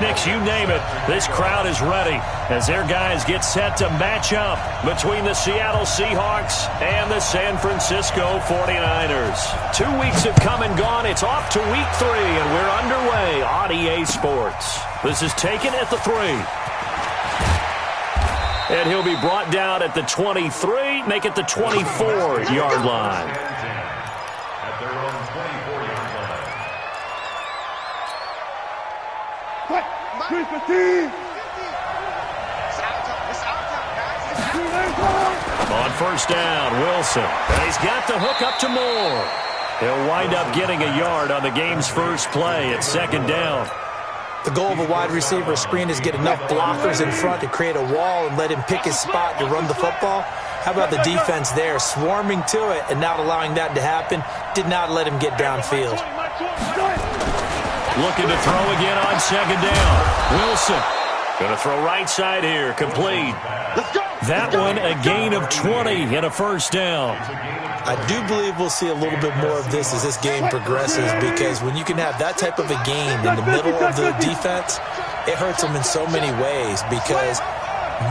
picnics, you name it. This crowd is ready as their guys get set to match up between the Seattle Seahawks and the San Francisco 49ers. 2 weeks have come and gone. It's off to week 3, and we're underway on EA Sports. This is taken at the 3. And he'll be brought down at the 23, make it the 24-yard line. On first down, Wilson. And he's got the hook up to Moore. He'll wind up getting a yard on the game's first play at second down. The goal of a wide receiver screen is get enough blockers in front to create a wall and let him pick his spot to run the football. How about the defense there, swarming to it and not allowing that to happen? Did not let him get downfield. Looking to throw again on second down. Wilson going to throw right side here, complete. That one a gain of 20 and a first down. I do believe we'll see a little bit more of this as this game progresses, because when you can have that type of a gain in the middle of the defense, it hurts them in so many ways, because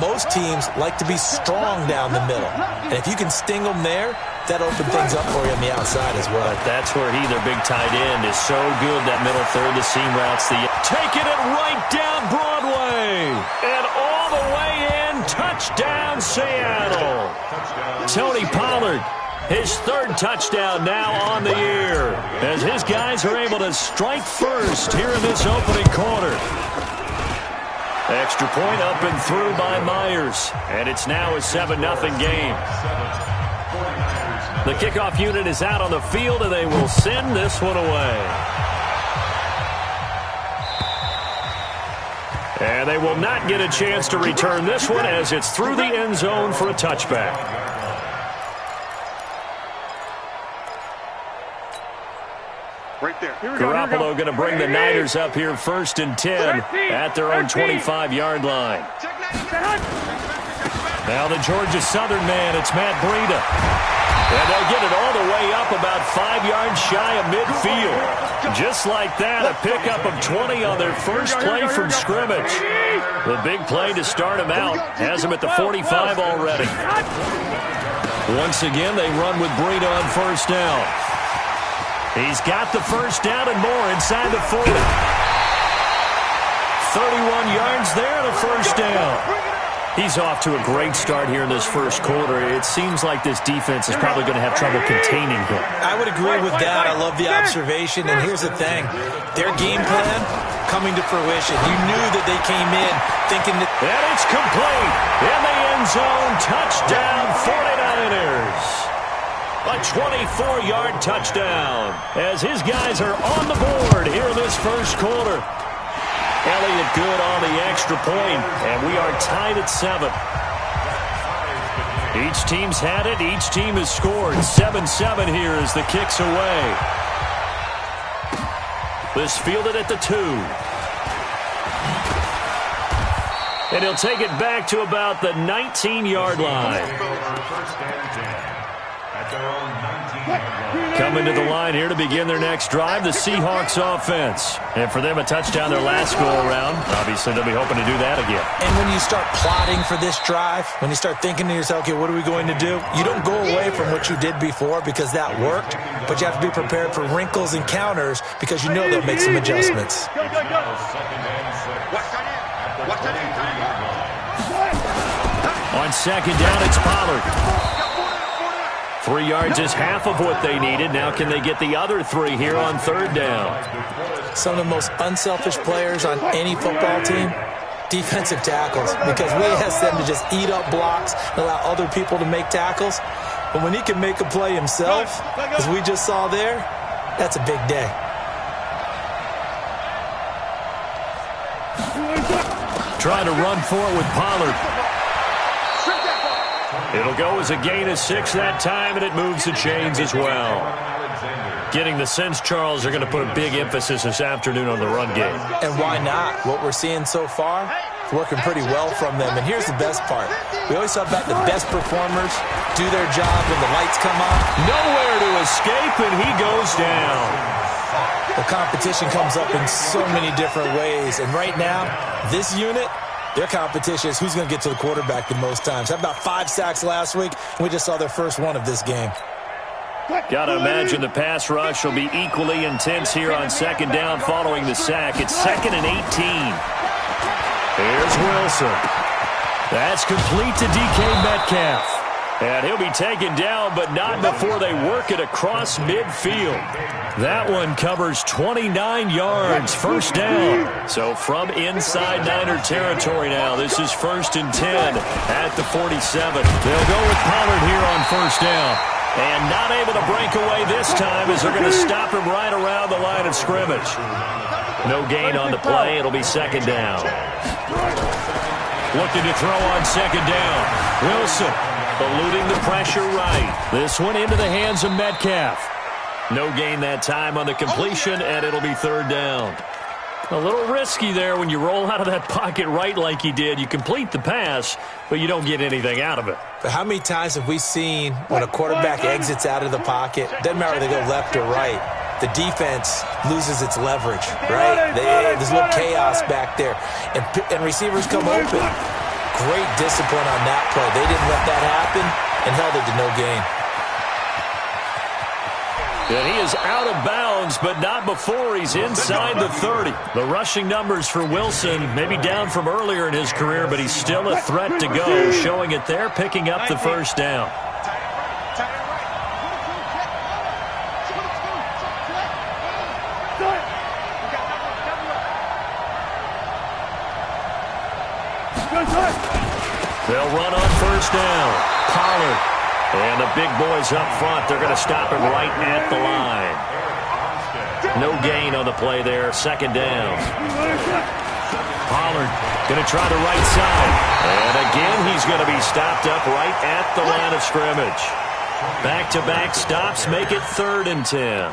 most teams like to be strong down the middle. And if you can sting them there, that opens things up for you on the outside as well. But that's where he, their big tight end, is so good, that middle third, the seam routes. Taking it right down Broadway. And all the way in, touchdown Seattle. Tony Pollard, his third touchdown now on the year, as his guys are able to strike first here in this opening quarter. Extra point up and through by Myers, and it's now a 7-0 game. The kickoff unit is out on the field, and they will send this one away. And they will not get a chance to return this one, as it's through the end zone for a touchback. Right there. Garoppolo going to bring the Niners up here first and 10 at their own 25-yard line. Now the Georgia Southern man, it's Matt Breida. And they'll get it all the way up about 5 yards shy of midfield. Just like that, a pickup of 20 on their first play from scrimmage. The big play to start him out has him at the 45 already. Once again, they run with Breida on first down. He's got the first down and more inside the 40. 31 yards there and a first down. He's off to a great start here in this first quarter. It seems like this defense is probably going to have trouble containing him. I would agree with that. I love the observation. And here's the thing. Their game plan coming to fruition. You knew that they came in thinking that... And it's complete. In the end zone. Touchdown 49ers. A 24-yard touchdown as his guys are on the board here in this first quarter. Elliott good on the extra point, and we are tied at 7. Each team's had it. Each team has scored. 7-7 here as the kick's away. This fielded at the 2. And he'll take it back to about the 19-yard line. Coming to the line here to begin their next drive, the Seahawks offense. And for them, a touchdown their last go-around. Obviously, they'll be hoping to do that again. And when you start plotting for this drive, when you start thinking to yourself, okay, what are we going to do? You don't go away from what you did before because that worked, but you have to be prepared for wrinkles and counters because you know they'll make some adjustments. On second down, it's Pollard. 3 yards is half of what they needed. Now can they get the other 3 here on third down? Some of the most unselfish players on any football team, defensive tackles, because we ask them to just eat up blocks and allow other people to make tackles. But when he can make a play himself, as we just saw there, that's a big day. Trying to run for it with Pollard. It'll go as a gain of 6 that time, and it moves the chains as well. Getting the sense, Charles, are going to put a big emphasis this afternoon on the run game. And why not? What we're seeing so far is working pretty well from them. And here's the best part. We always talk about the best performers do their job when the lights come on. Nowhere to escape, and he goes down. Well, competition comes up in so many different ways. And right now, this unit, their competition is who's going to get to the quarterback the most times. Had about 5 sacks last week, and we just saw their first one of this game. Got to imagine the pass rush will be equally intense here on second down following the sack. It's 2nd and 18. Here's Wilson. That's complete to DK Metcalf. And he'll be taken down, but not before they work it across midfield. That one covers 29 yards, first down. So from inside Niner territory now, this is 1st and 10 at the 47. They'll go with Pollard here on first down. And not able to break away this time as they're going to stop him right around the line of scrimmage. No gain on the play. It'll be 2nd down. Looking to throw on 2nd down. Wilson eluding the pressure right. This one into the hands of Metcalf. No gain that time on the completion, and it'll be 3rd down. A little risky there when you roll out of that pocket right like he did. You complete the pass, but you don't get anything out of it. But how many times have we seen when a quarterback exits out of the pocket, doesn't matter whether they go left or right, the defense loses its leverage, right? There's a little chaos back there, and receivers come open. Great discipline on that play. They didn't let that happen and held it to no gain. And he is out of bounds, but not before he's inside the 30. The rushing numbers for Wilson may be down from earlier in his career, but he's still a threat to go, showing it there, picking up the first down. They'll run on first down. Pollard. And the big boys up front, they're going to stop him right at the line. No gain on the play there. 2nd down. Pollard going to try the right side. And again, he's going to be stopped up right at the line of scrimmage. Back-to-back stops make it 3rd and 10.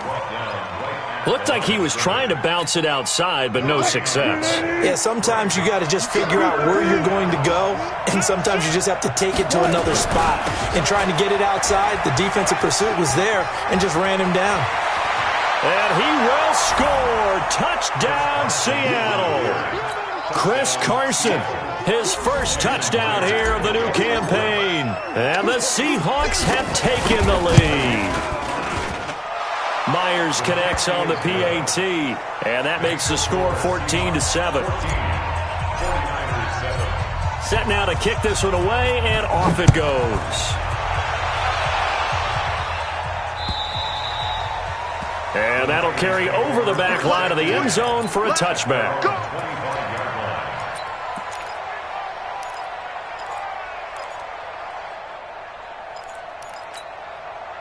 Looked like he was trying to bounce it outside, but no success. Yeah, sometimes you got to just figure out where you're going to go, and sometimes you just have to take it to another spot. And trying to get it outside, the defensive pursuit was there and just ran him down. And he will score. Touchdown, Seattle. Chris Carson, his first touchdown here of the new campaign. And the Seahawks have taken the lead. Myers connects on the PAT, and that makes the score 14-7. Set now to kick this one away, and off it goes. And that'll carry over the back line of the end zone for a touchback.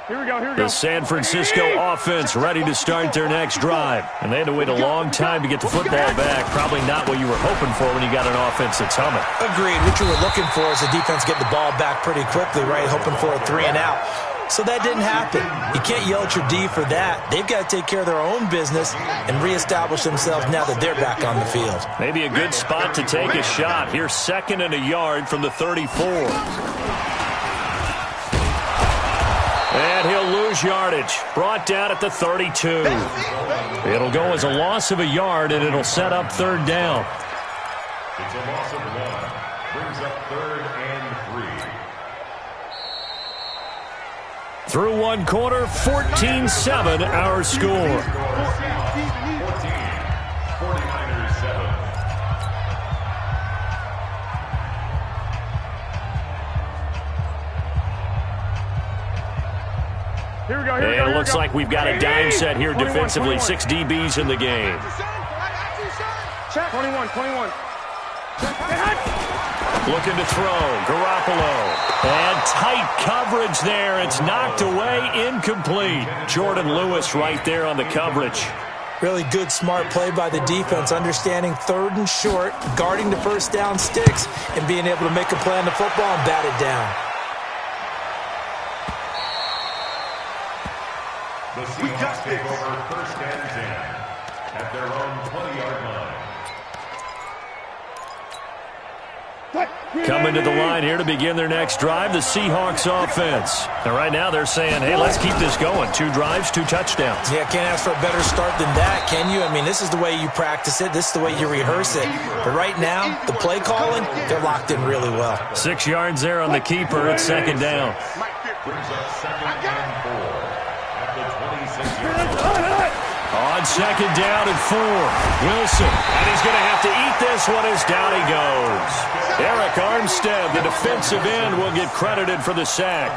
Here we go. The San Francisco offense ready to start their next drive. And they had to wait a long time to get the football back. Probably not what you were hoping for when you got an offense that's humming. Agreed. What you were looking for is the defense get the ball back pretty quickly, right? Hoping for a 3 and out. So that didn't happen. You can't yell at your D for that. They've got to take care of their own business and reestablish themselves now that they're back on the field. Maybe a good spot to take a shot. Here's 2nd and a yard from the 34. And he'll lose yardage. Brought down at the 32. It'll go as a loss of a yard, and it'll set up 3rd down. It's a loss of 1. Brings up 3rd and 3. Through one quarter, 14-7 our score. 14, 49ers 7. Here we go. And it looks like we've got a dime set here defensively. 6 DBs in the game. Check. 21. Looking to throw. Garoppolo. And tight coverage there. It's knocked away. Incomplete. Jordan Lewis right there on the coverage. Really good, smart play by the defense, understanding 3rd and short, guarding the first down sticks, and being able to make a play on the football and bat it down. The Seahawks take over 1st and 10 at their own 20-yard line. Coming to the line here to begin their next drive, the Seahawks offense. And right now they're saying, hey, let's keep this going. 2 drives, 2 touchdowns. Yeah, can't ask for a better start than that, can you? I mean, this is the way you practice it. This is the way you rehearse it. But right now, the play calling, they're locked in really well. 6 yards there on the keeper. It's second down. Brings up 2nd and 4 at the 26-yard line. On second down and 4, Wilson. And he's going to have to eat this one as down he goes. Eric Armstead, the defensive end, will get credited for the sack.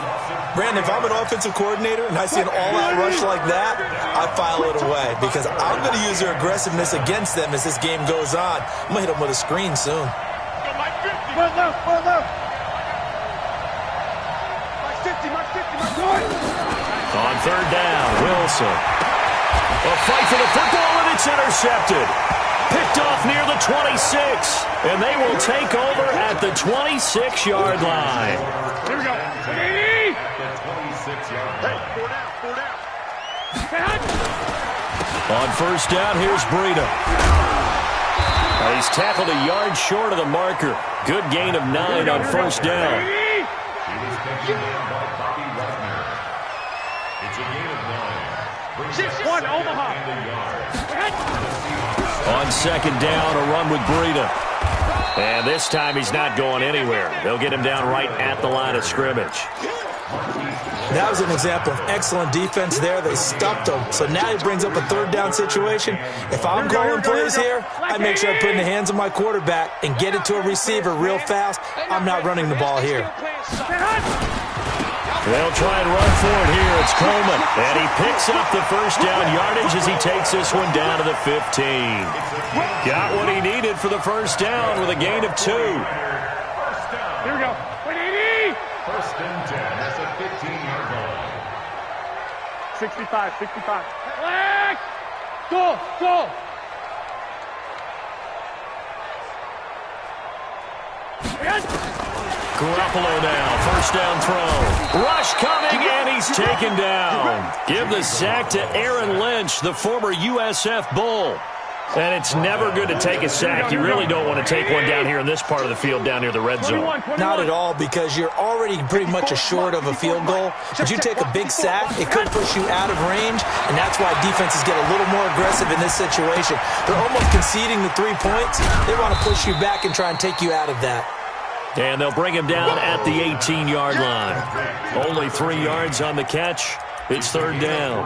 Brandon, if I'm an offensive coordinator and I see an all-out rush like that, I file it away because I'm going to use their aggressiveness against them as this game goes on. I'm going to hit them with a screen soon. On third down, Wilson. A fight for the football, and it's intercepted. Picked off near the 26, and they will take over at the 26-yard line. Here we go. At the 26-yard line. Hey, 4 down. On first down, here's Breida. He's tackled a yard short of the marker. Good gain of 9 on first down. He was taken down by Bobby Wagner. It's a gain of 9. 6-1, Omaha. On second down, a run with Breida. And this time he's not going anywhere. They'll get him down right at the line of scrimmage. That was an example of excellent defense there. They stuffed him. So now he brings up a third down situation. If I'm calling plays here, I make sure I put it in the hands of my quarterback and get it to a receiver real fast. I'm not running the ball here. They'll try and run for it here. It's Coleman. And he picks up the first down yardage as he takes this one down to the 15. Got what he needed for the first down with a gain of 2. Here we go. 1st and 10 at the 15-yard line. 65. Flex! Go! Garoppolo now, first down throw. Rush coming, and he's taken down. Give the sack to Aaron Lynch, the former USF Bull. And it's never good to take a sack. You really don't want to take one down here in this part of the field, down near the red zone. Not at all, because you're already pretty much assured of a field goal. But you take a big sack, it could push you out of range, and that's why defenses get a little more aggressive in this situation. They're almost conceding the 3 points. They want to push you back and try and take you out of that. And they'll bring him down at the 18-yard line. Only 3 yards on the catch. It's third down.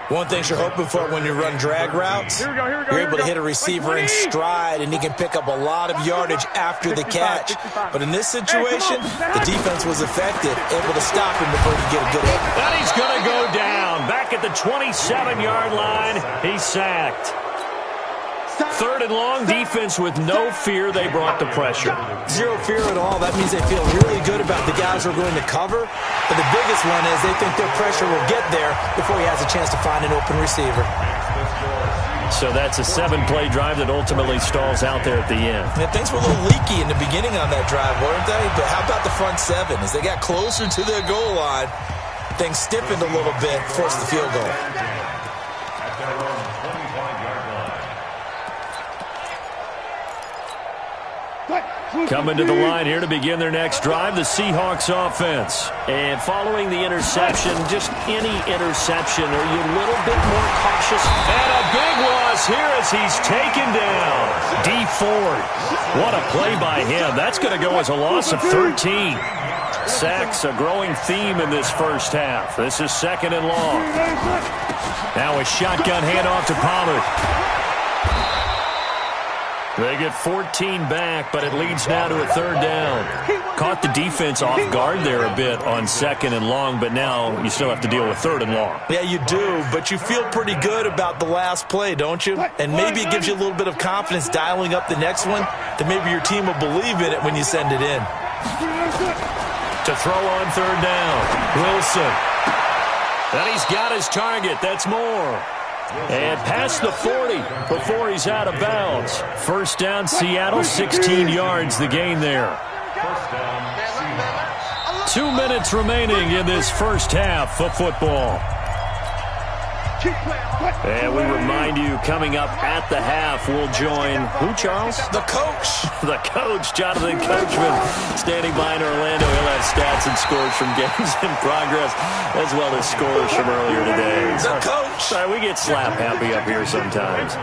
One thing you're hoping for when you run drag routes, you're able to hit a receiver in stride, and he can pick up a lot of yardage after the catch. But in this situation, the defense was effective, able to stop him before he could get a good hit. And he's going to go down. Back at the 27-yard line, he's sacked. Third and long, defense with no fear. They brought the pressure. Zero fear at all. That means they feel really good about the guys who are going to cover. But the biggest one is they think their pressure will get there before he has a chance to find an open receiver. So that's a 7-play drive that ultimately stalls out there at the end. And things were a little leaky in the beginning on that drive, weren't they? But how about the front 7? As they got closer to their goal line, things stiffened a little bit, forced the field goal. Coming to the line here to begin their next drive, the Seahawks offense. And following the interception, just any interception, are you a little bit more cautious? And a big loss here as he's taken down. D Ford. What a play by him. That's going to go as a loss of 13. Sacks, a growing theme in this first half. This is second and long. Now a shotgun handoff to Pollard. They get 14 back, but it leads now to a third down. Caught the defense off guard there a bit on second and long, but now you still have to deal with third and long. Yeah, you do, but you feel pretty good about the last play, don't you? And maybe it gives you a little bit of confidence dialing up the next one, that maybe your team will believe in it when you send it in. To throw on third down, Wilson. And he's got his target. That's more. And past the 40 before he's out of bounds. First down, Seattle, 16 yards the gain there. 2 minutes remaining in this first half of football. And we remind you, coming up at the half, we'll join who, Charles? The coach. The coach, Jonathan Coachman, standing by in Orlando. He'll have stats and scores from games in progress, as well as scores from earlier today. The coach. Sorry, we get slap happy up here sometimes.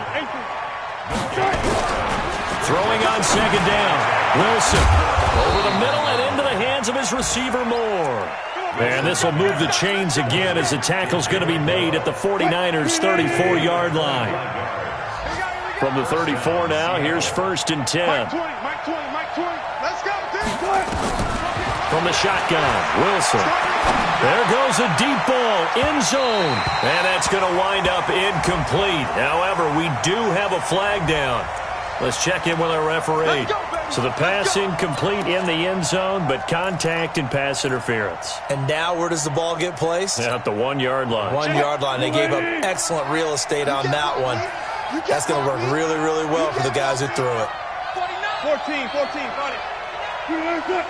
Throwing on second down. Wilson over the middle and into the hands of his receiver Moore. And this will move the chains again as the tackle's going to be made at the 49ers' 34-yard line. From the 34 now, here's 1st and 10. From the shotgun, Wilson. There goes a deep ball, end zone. And that's going to wind up incomplete. However, we do have a flag down. Let's check in with our referee. So the pass incomplete in the end zone, but contact and pass interference. And now where does the ball get placed? At the 1-yard line. 1-yard line. They gave up excellent real estate on that one. That's going to work really, really well for the guys who threw it. 14, got it.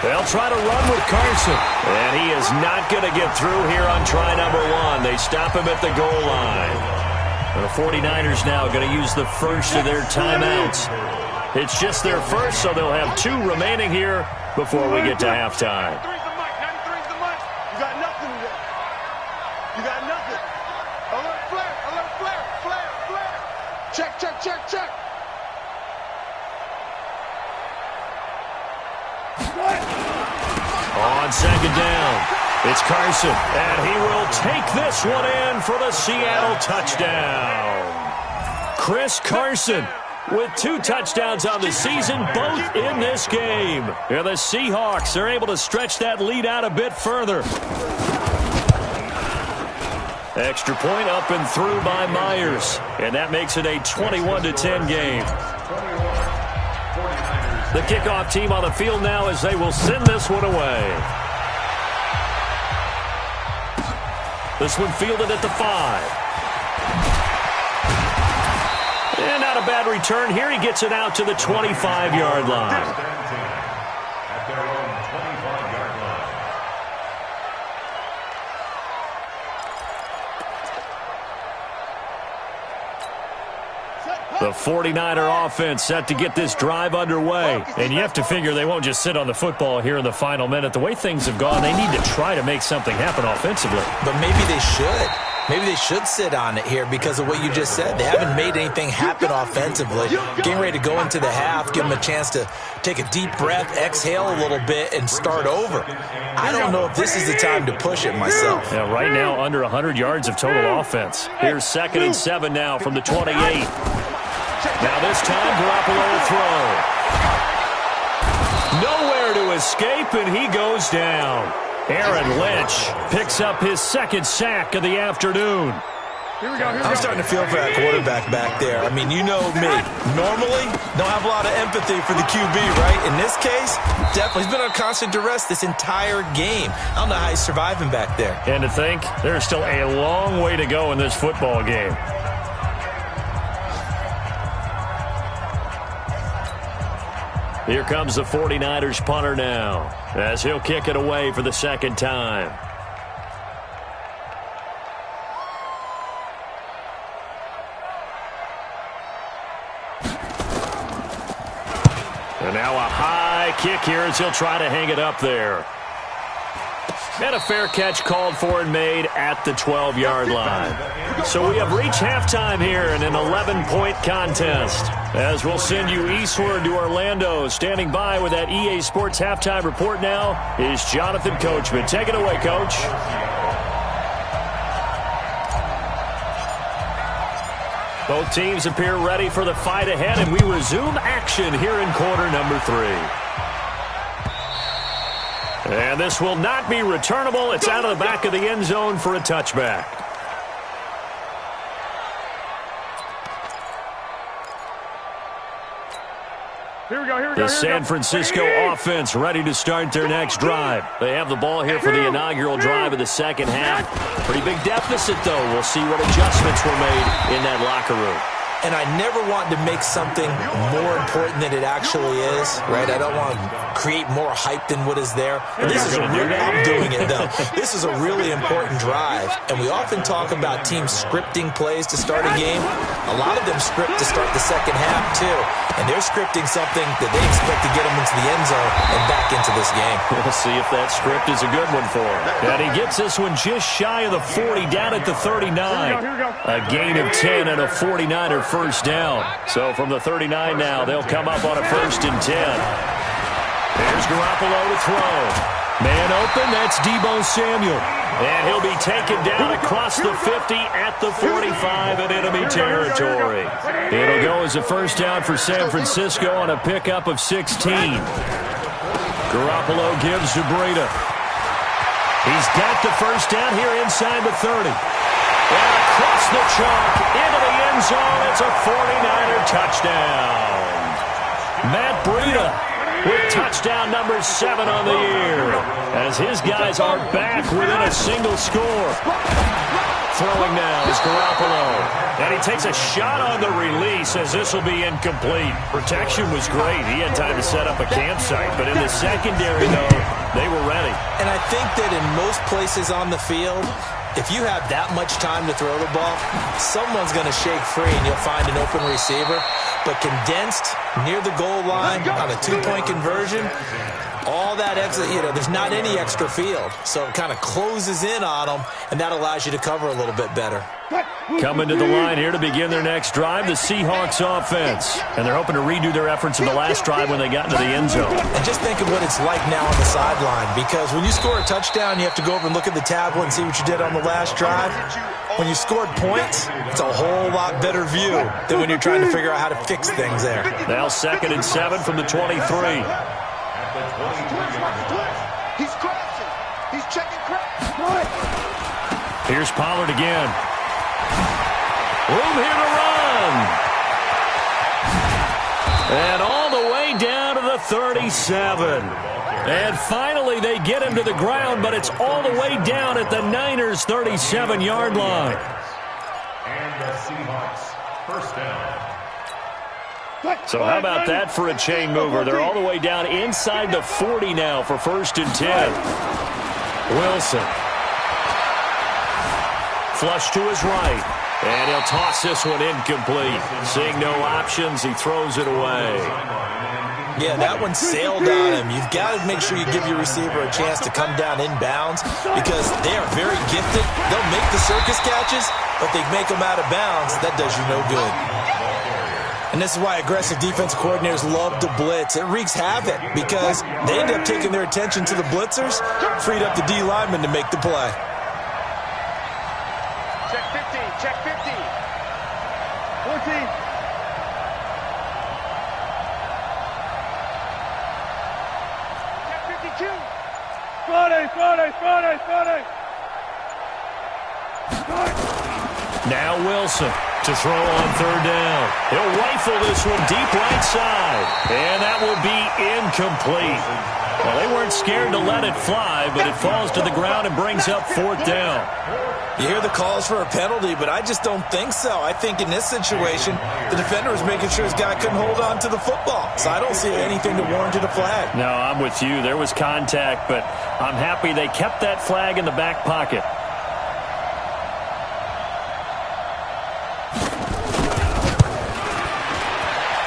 They'll try to run with Carson. And he is not going to get through here on try number 1. They stop him at the goal line. And the 49ers now going to use the first of their timeouts. It's just their first, so they'll have 2 remaining here before we get to halftime. 93's the mic. 93's the mic. You got nothing yet. You got nothing. Alert flare. Alert flare. Flare. Flare. Check. On second down, it's Carson, and he will take this one in for the Seattle touchdown. Chris Carson with 2 touchdowns on the season, both in this game. And the Seahawks are able to stretch that lead out a bit further. Extra point up and through by Myers, and that makes it a 21-10 game. The kickoff team on the field now as they will send this one away. This one fielded at the 5. And not a bad return here. He gets it out to the 25-yard line. At their own 25-yard line. The 49er offense set to get this drive underway. And you have to figure they won't just sit on the football here in the final minute. The way things have gone, they need to try to make something happen offensively. But maybe they should. Maybe they should sit on it here because of what you just said. They haven't made anything happen offensively. Getting ready to go into the half, give them a chance to take a deep breath, exhale a little bit, and start over. I don't know if this is the time to push it myself. Yeah, right now, under 100 yards of total offense. Here's 2nd and 7 now from the 28. Now this time, Garoppolo will throw. Nowhere to escape, and he goes down. Aaron Lynch picks up his 2nd sack of the afternoon. Here we go. I'm starting to feel for that quarterback back there. I mean, you know me. Normally, don't have a lot of empathy for the QB, right? In this case, definitely. He's been on constant duress this entire game. I don't know how he's surviving back there. And to think, there's still a long way to go in this football game. Here comes the 49ers punter now, as he'll kick it away for the 2nd time. And now a high kick here as he'll try to hang it up there. And a fair catch called for and made at the 12-yard line. So we have reached halftime here in an 11-point contest. As we'll send you eastward to Orlando. Standing by with that EA Sports halftime report now is Jonathan Coachman. Take it away, Coach. Both teams appear ready for the fight ahead, and we resume action here in quarter number 3. And this will not be returnable. It's out of the back of the end zone for a touchback. Here we go. The San Francisco offense ready to start their next drive. They have the ball here for the inaugural drive of the 2nd half. Pretty big deficit, though. We'll see what adjustments were made in that locker room. and I never want to make something more important than it actually is, right? I don't want to create more hype than what is there. And this is I'm doing it, though. This is a really important drive, and we often talk about teams scripting plays to start a game. A lot of them script to start the second half, too, and they're scripting something that they expect to get them into the end zone and back into this game. We'll see if that script is a good one for him. And he gets this one just shy of the 40, down at the 39. A gain of 10 and a 49er first down. So from the 39 now, they'll come up on a 1st and 10. There's Garoppolo to throw. Man open, that's Deebo Samuel. And he'll be taken down across the 50 at the 45 in enemy territory. It'll go as a first down for San Francisco on a pickup of 16. Garoppolo gives to Breida. He's got the first down here inside the 30. And across the chalk into the end zone. It's a 49er touchdown. Matt Breida with touchdown number 7 on the year, as his guys are back within a single score. Throwing now is Garoppolo, and he takes a shot on the release, as this will be incomplete. Protection was great. He had time to set up a campsite, but in the secondary, though, they were ready. And I think that in most places on the field, if you have that much time to throw the ball, someone's going to shake free and you'll find an open receiver. But condensed near the goal line on a 2-point conversion, all that extra, there's not any extra field. So it kind of closes in on them, and that allows you to cover a little bit better. Coming to the line here to begin their next drive, the Seahawks offense. And they're hoping to redo their efforts in the last drive when they got into the end zone. And just think of what it's like now on the sideline, because when you score a touchdown, you have to go over and look at the tablet and see what you did on the last drive. When you scored points, it's a whole lot better view than when you're trying to figure out how to fix things there. Now 2nd and 7 from the 23. He's crossing. He's checking crap. Here's Pollard again. Room here to run. And all the way down to the 37. And finally they get him to the ground, but it's all the way down at the Niners' 37-yard line. And the Seahawks, first down. So how about that for a chain mover? They're all the way down inside the 40 now for 1st and 10. Wilson. Flush to his right. And he'll toss this one incomplete. Seeing no options, he throws it away. Yeah, that one sailed on him. You've got to make sure you give your receiver a chance to come down inbounds, because they are very gifted. They'll make the circus catches, but they make them out of bounds. That does you no good. And this is why aggressive defense coordinators love to blitz. It wreaks havoc because they end up taking their attention to the blitzers, freed up the D lineman to make the play. Check 15. Check 15. 14. Check 52. 40. Now Wilson to throw on 3rd down. He'll rifle this one deep right side. And that will be incomplete. Well, they weren't scared to let it fly, but it falls to the ground and brings up 4th down. You hear the calls for a penalty, but I just don't think so. I think in this situation, the defender was making sure his guy couldn't hold on to the football. So I don't see anything to warrant a flag. No, I'm with you. There was contact, but I'm happy they kept that flag in the back pocket.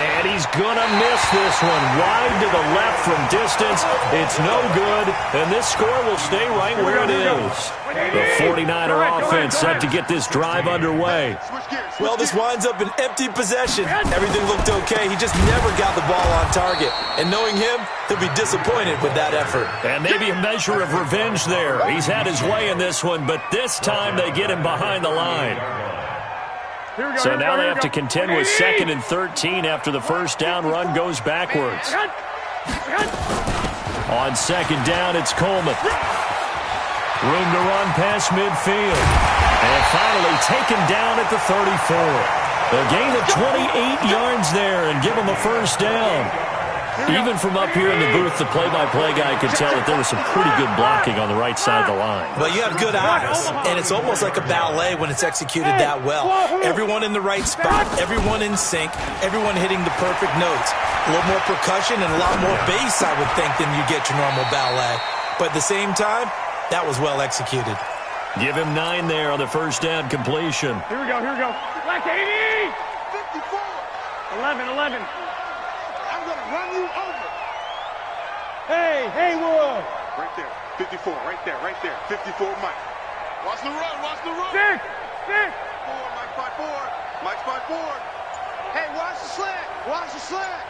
And he's going to miss this one. Wide to the left from distance. It's no good, and this score will stay right where it is. The 49er offense set to get this drive underway. Well, this winds up an empty possession. Everything looked okay. He just never got the ball on target. And knowing him, he'll be disappointed with that effort. And maybe a measure of revenge there. He's had his way in this one, but this time they get him behind the line. So now they have to contend with 2nd and 13 after the first down run goes backwards. On 2nd down, it's Coleman. Room to run past midfield. And finally taken down at the 34. A gain of 28 yards there and give him a first down. Even from up here in the booth, the play-by-play guy could tell that there was some pretty good blocking on the right side of the line. Well, you have good eyes, and it's almost like a ballet when it's executed that well. Everyone in the right spot, everyone in sync, everyone hitting the perfect notes. A little more percussion and a lot more bass, I would think, than you get your normal ballet. But at the same time, that was well executed. Give him 9 there on the first down completion. Here we go. Black 80! 54! 11. I'm going to run you over. Hey, Haywood! Right there. 54, right there. 54, Mike. Watch the run. Six! 4, Mike's by 4. Hey, watch the slant.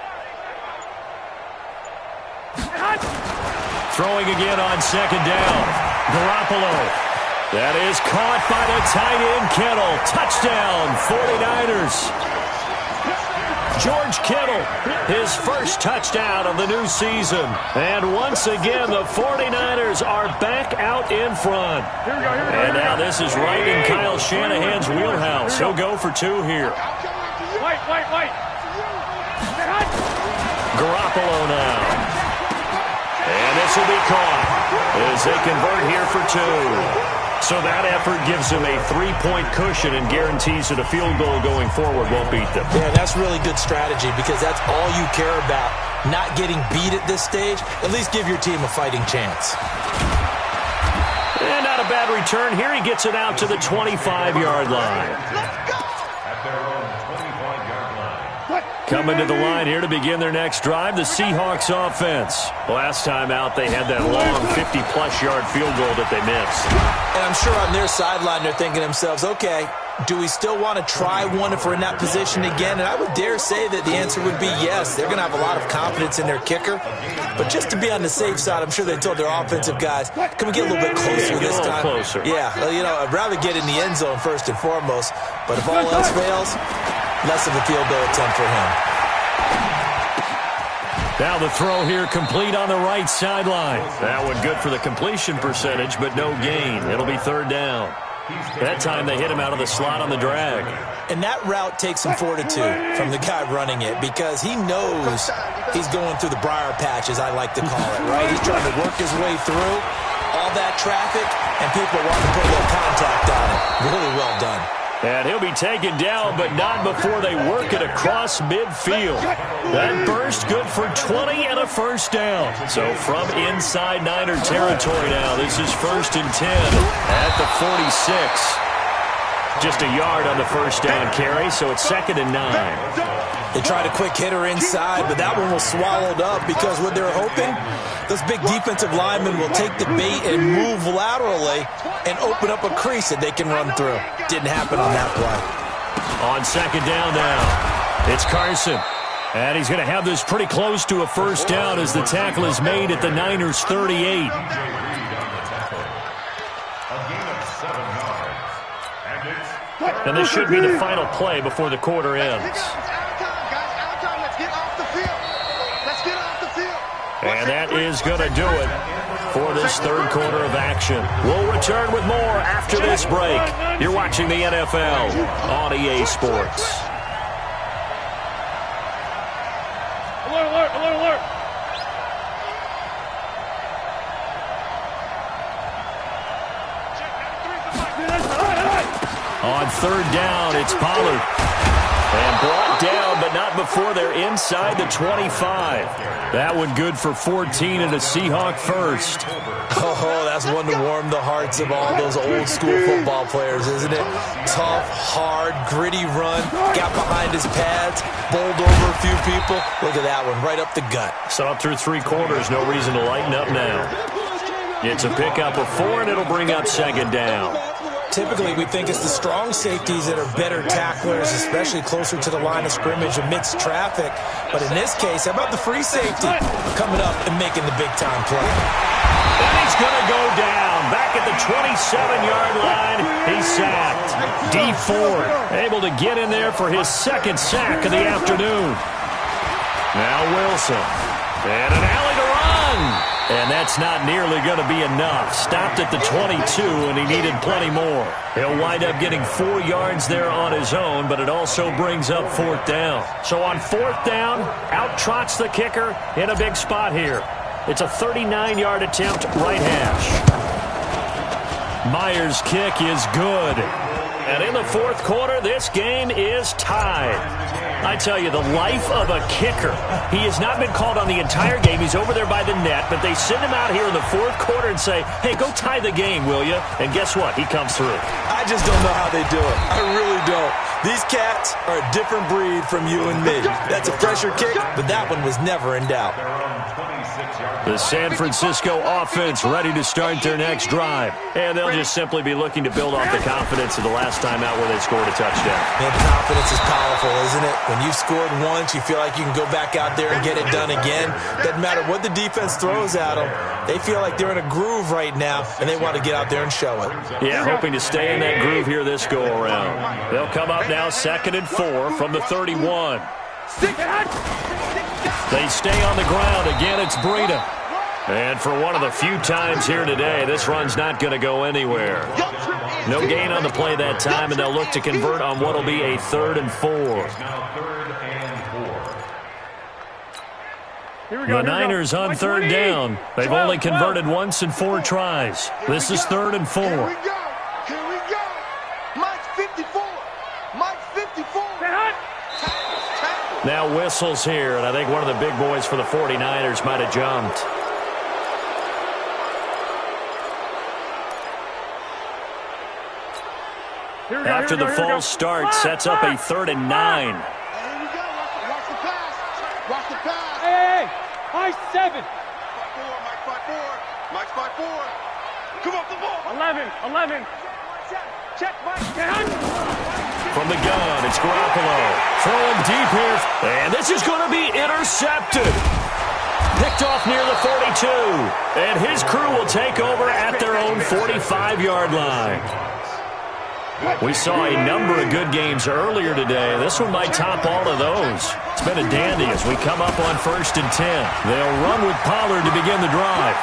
Throwing again on second down. Garoppolo. That is caught by the tight end, Kittle. Touchdown, 49ers. George Kittle, his first touchdown of the new season. And once again, the 49ers are back out in front. And now this is right in Kyle Shanahan's wheelhouse. He'll go for 2 here. White. Garoppolo now. And this will be caught as they convert here for 2. So that effort gives them a 3-point cushion and guarantees that a field goal going forward won't beat them. Yeah, that's really good strategy because that's all you care about. Not getting beat at this stage. At least give your team a fighting chance. And not a bad return here. He gets it out to the 25-yard line. At their own 25-yard line. Coming to the line here to begin their next drive, the Seahawks offense. Last time out, they had that long 50-plus yard field goal that they missed. And I'm sure on their sideline, they're thinking to themselves, okay, do we still want to try one if we're in that position again? And I would dare say that the answer would be yes. They're going to have a lot of confidence in their kicker. But just to be on the safe side, I'm sure they told their offensive guys, can we get a little bit closer this time? Closer. Yeah, well, I'd rather get in the end zone first and foremost. But if all else fails, less of a field goal attempt for him. Now the throw here complete on the right sideline. That one good for the completion percentage, but no gain. It'll be 3rd down. That time they hit him out of the slot on the drag. And that route takes some fortitude from the guy running it because he knows he's going through the briar patch, as I like to call it, right? He's trying to work his way through all that traffic, and people want to put a little contact on it. Really well done. And he'll be taken down, but not before they work it across midfield. That burst good for 20 and a first down. So from inside Niner territory now, this is 1st and 10 at the 46. Just a yard on the first down carry, so it's 2nd and 9. They tried a quick hitter inside, but that one was swallowed up because what they're hoping, those big defensive linemen will take the bait and move laterally and open up a crease that they can run through. Didn't happen on that play. On 2nd down now, it's Carson. And he's going to have this pretty close to a first down as the tackle is made at the Niners' 38. And this should be the final play before the quarter ends. And that is going to do it for this 3rd quarter of action. We'll return with more after this break. You're watching the NFL on EA Sports. Alert. On 3rd down, it's Pollard. And brought down, but not before they're inside the 25. That one good for 14 and a Seahawk first. Oh, that's one to warm the hearts of all those old school football players, isn't it? Tough, hard, gritty run. Got behind his pads, bowled over a few people. Look at that one, right up the gut. Saw through 3 quarters, no reason to lighten up now. It's a pickup of 4, and it'll bring up 2nd down. Typically, we think it's the strong safeties that are better tacklers, especially closer to the line of scrimmage amidst traffic. But in this case, how about the free safety coming up and making the big-time play? And he's going to go down. Back at the 27-yard line, he's sacked. D Ford able to get in there for his 2nd sack of the afternoon. Now Wilson. And an alley to run. And that's not nearly going to be enough. Stopped at the 22, and he needed plenty more. He'll wind up getting 4 yards there on his own, but it also brings up 4th down. So on 4th down, out trots the kicker in a big spot here. It's a 39-yard attempt, right hash. Myers' kick is good. And in the 4th quarter, this game is tied. I tell you, the life of a kicker. He has not been called on the entire game. He's over there by the net, but they send him out here in the 4th quarter and say, hey, go tie the game, will you? And guess what? He comes through. I just don't know how they do it. I really don't. These cats are a different breed from you and me. That's a pressure kick, but that one was never in doubt. The San Francisco offense ready to start their next drive. And they'll just simply be looking to build off the confidence of the last time out where they scored a touchdown. Man, confidence is powerful, isn't it? When you've scored once, you feel like you can go back out there and get it done again. Doesn't matter what the defense throws at them. They feel like they're in a groove right now, and they want to get out there and show it. Yeah, hoping to stay in that groove here this go-around. They'll come up now 2nd and 4 from the 31. They stay on the ground. Again, it's Breida. And for one of the few times here today, this run's not going to go anywhere. No gain on the play that time, and they'll look to convert on what will be a 3rd and 4. The Niners on 3rd down. They've only converted once in 4 tries. This is 3rd and 4. Here we go. Mike's 54. Mike's 54. Now whistles here, and I think one of the big boys for the 49ers might have jumped. After the false start, sets up a 3rd and 9. Here we go. Watch the pass. Watch the pass. Hey, Mike 7. Mike 5-4. Come off the ball. 11. Check, Mike. From the gun, it's Garoppolo. Throwing deep here. And this is going to be intercepted. Picked off near the 42. And his crew will take over at their own 45-yard line. We saw a number of good games earlier today. This one might top all of those. It's been a dandy as we come up on 1st and 10. They'll run with Pollard to begin the drive.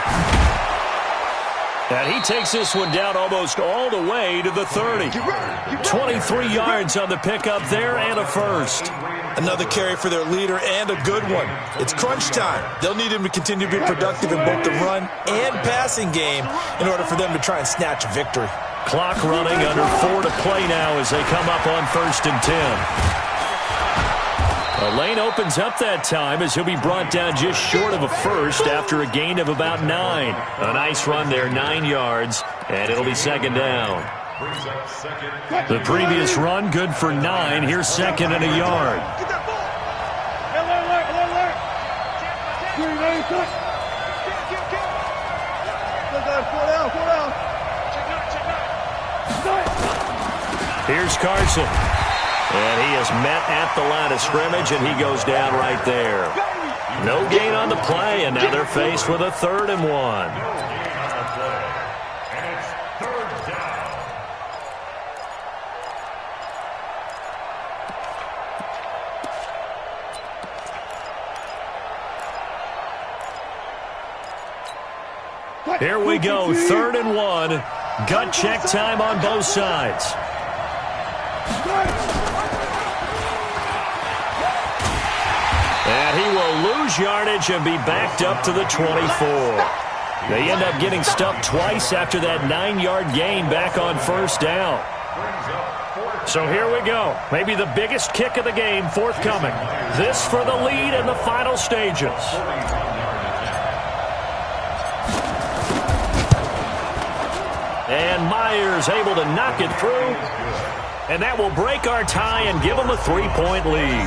And he takes this one down almost all the way to the 30. 23 yards on the pickup there and a first. Another carry for their leader and a good one. It's crunch time. They'll need him to continue to be productive in both the run and passing game in order for them to try and snatch a victory. Clock running, under 4 to play now as they come up on 1st and 10. A lane opens up that time as he'll be brought down just short of a first after a gain of about 9. A nice run there, 9 yards, and it'll be 2nd down. The previous run, good for 9. Here's 2nd and a yard. Get that ball. Alert. Four down. Here's Carson. And he is met at the line of scrimmage, and he goes down right there. No gain on the play, and now they're faced with a 3rd and 1. Here we go, 3rd and 1. Gut check time on both sides. And he will lose yardage and be backed up to the 24. They end up getting stuffed twice after that 9-yard gain back on 1st down. So here we go. Maybe the biggest kick of the game forthcoming. This for the lead in the final stages. And Myers able to knock it through. And that will break our tie and give them a 3-point lead.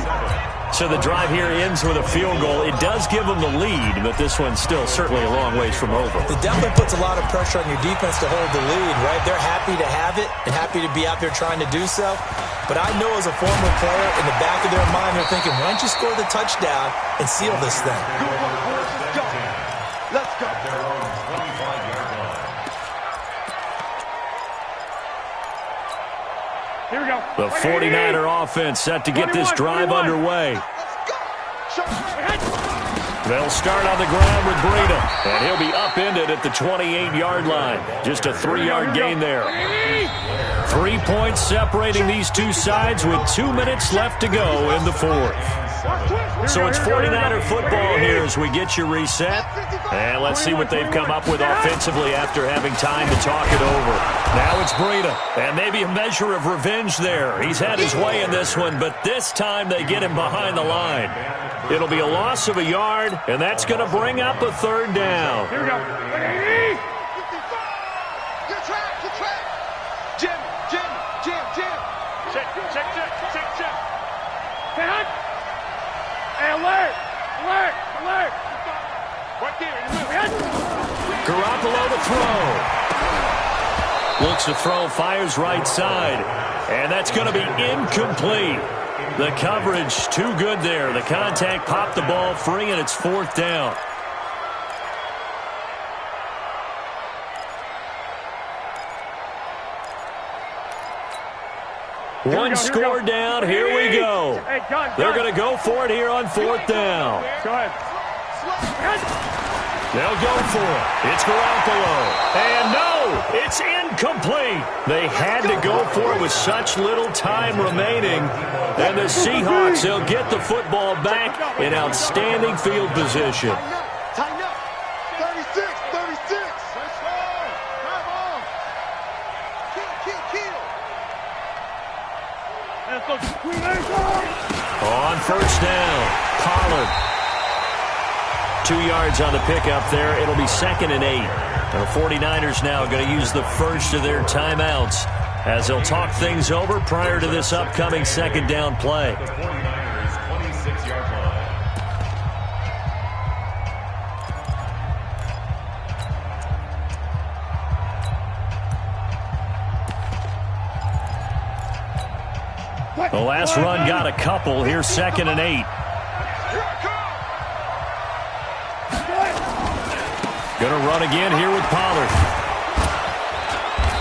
So the drive here ends with a field goal. It does give them the lead, but this one's still certainly a long ways from over. It definitely puts a lot of pressure on your defense to hold the lead, right? They're happy to have it and happy to be out there trying to do so. But I know as a former player, in the back of their mind, they're thinking, why don't you score the touchdown and seal this thing? Let's go. Here we go. The 49er offense set to get this drive underway. They'll start on the ground with Breida, and he'll be upended at the 28-yard line. Just a 3-yard gain there. 3 points separating these two sides with 2 minutes left to go in the fourth. So it's 49er football here as we get you reset. And let's see what they've come up with offensively after having time to talk it over. Now it's Breida, and maybe a measure of revenge there. He's had his way in this one, but this time they get him behind the line. It'll be a loss of a yard, and that's going to bring up a third down. Here we go. Good track, good track. Jim. Check. Hey, alert. Right there, in the middle. Garoppolo to throw. Looks to throw, fires right side. And that's going to be incomplete. The coverage too good there. The contact popped the ball free, and it's fourth down. One score down. Here we go. They're going to go for it here on fourth down. Go ahead. They'll go for it. It's Garoppolo. And no, it's incomplete. They had to go for it with such little time remaining. And the Seahawks, they'll get the football back in outstanding field position. Tighten up. 36. Let's go. Drive on. Kill. On first down, Pollard. 2 yards on the pickup there. It'll be 2nd and 8. The 49ers now going to use the first of their timeouts as they'll talk things over prior to this upcoming second down play. The 49ers 26-yard line. The last run got a couple. Here's 2nd and 8. Going to run again here with Pollard.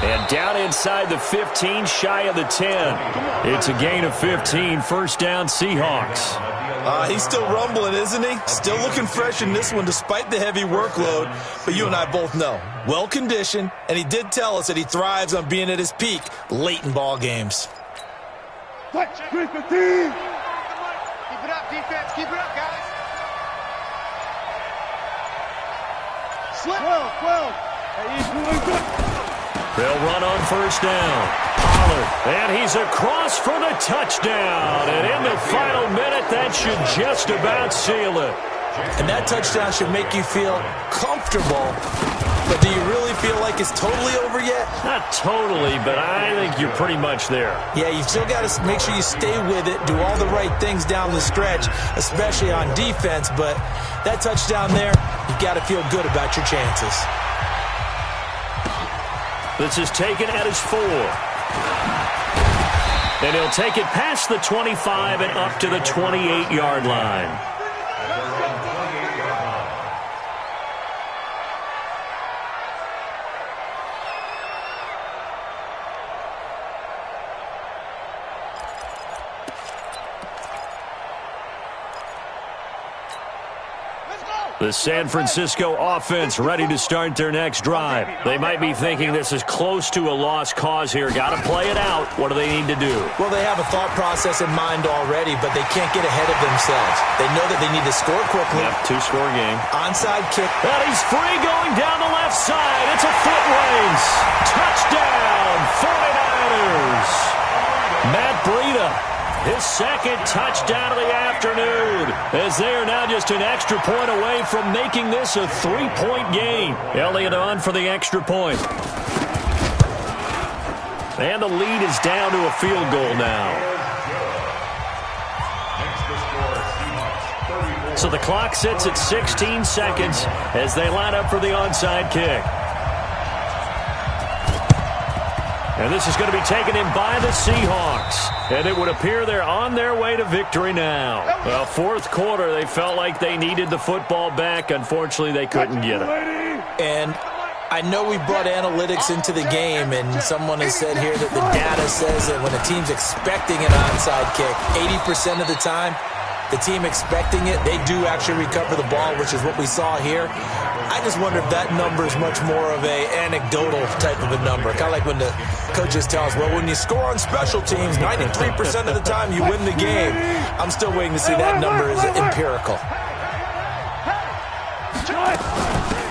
And down inside the 15, shy of the 10. It's a gain of 15. First down, Seahawks. He's still rumbling, isn't he? Still looking fresh in this one despite the heavy workload. But you and I both know, well-conditioned, and he did tell us that he thrives on being at his peak late in ball games. Keep it up, defense. Keep it up, guys. 12. They'll run on first down. Pollard, and he's across for the touchdown. And in the final minute, that should just about seal it. And that touchdown should make you feel comfortable. But do you really feel like it's totally over yet? Not totally, but I think you're pretty much there. Yeah, you still got to make sure you stay with it, do all the right things down the stretch, especially on defense. But that touchdown there, you got to feel good about your chances. This is taken at his 4. And he'll take it past the 25 and up to the 28-yard line. The San Francisco offense ready to start their next drive. They might be thinking this is close to a lost cause here. Got to play it out. What do they need to do? Well, they have a thought process in mind already, but they can't get ahead of themselves. They know that they need to score quickly. Yep, 2-score game. Onside kick. And he's free going down the left side. It's a foot race. Touchdown, 49ers. Matt Breida. His second touchdown of the afternoon, as they are now just an extra point away from making this a 3-point game. Elliott on for the extra point. And the lead is down to a field goal now. So the clock sits at 16 seconds as they line up for the onside kick. And this is going to be taken in by the Seahawks. And it would appear they're on their way to victory now. Well, fourth quarter, they felt like they needed the football back. Unfortunately, they couldn't get it. And I know we brought analytics into the game, and someone has said here that the data says that when a team's expecting an onside kick, 80% of the time, the team expecting it, they do actually recover the ball, which is what we saw here. I just wonder if that number is much more of a anecdotal type of a number. Kind of like when the coaches tell us, well, when you score on special teams, 93% of the time you win the game. I'm still waiting to see that number is empirical.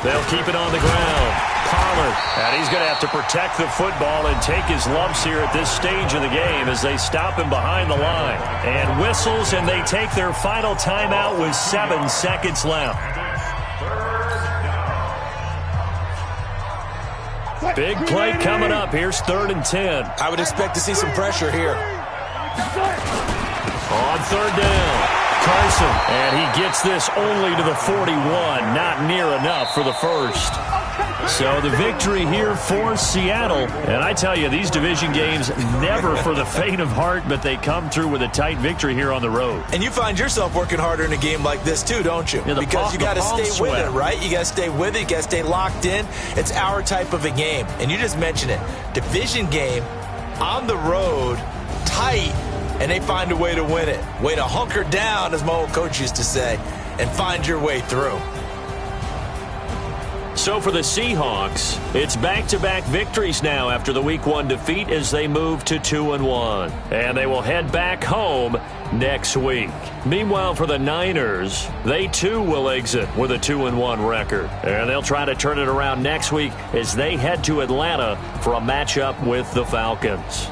They'll keep it on the ground. Pollard, and he's going to have to protect the football and take his lumps here at this stage of the game as they stop him behind the line. And whistles, and they take their final timeout with 7 seconds left. Big play coming up. Here's 3rd and 10. I would expect to see some pressure here. On 3rd down, Carson, and he gets this only to the 41. Not near enough for the first. So the victory here for Seattle. And I tell you, these division games never for the faint of heart, but they come through with a tight victory here on the road. And you find yourself working harder in a game like this too, don't you? Yeah, because you got to stay with it, right? You got to stay with it. You got to stay locked in. It's our type of a game. And you just mentioned it. Division game on the road, tight, and they find a way to win it. Way to hunker down, as my old coach used to say, and find your way through. So for the Seahawks, it's back-to-back victories now after the Week 1 defeat as they move to 2-1. And they will head back home next week. Meanwhile, for the Niners, they too will exit with a 2-1 record. And they'll try to turn it around next week as they head to Atlanta for a matchup with the Falcons.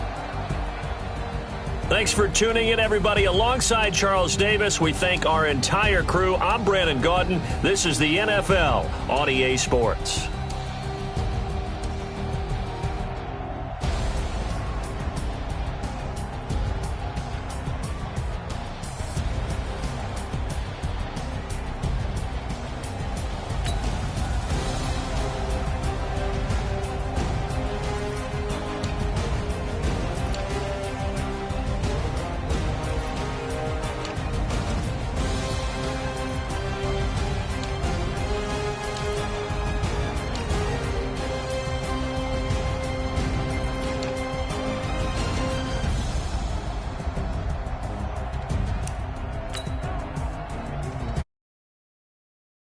Thanks for tuning in, everybody. Alongside Charles Davis, we thank our entire crew. I'm Brandon Gaudin. This is the NFL on EA Sports.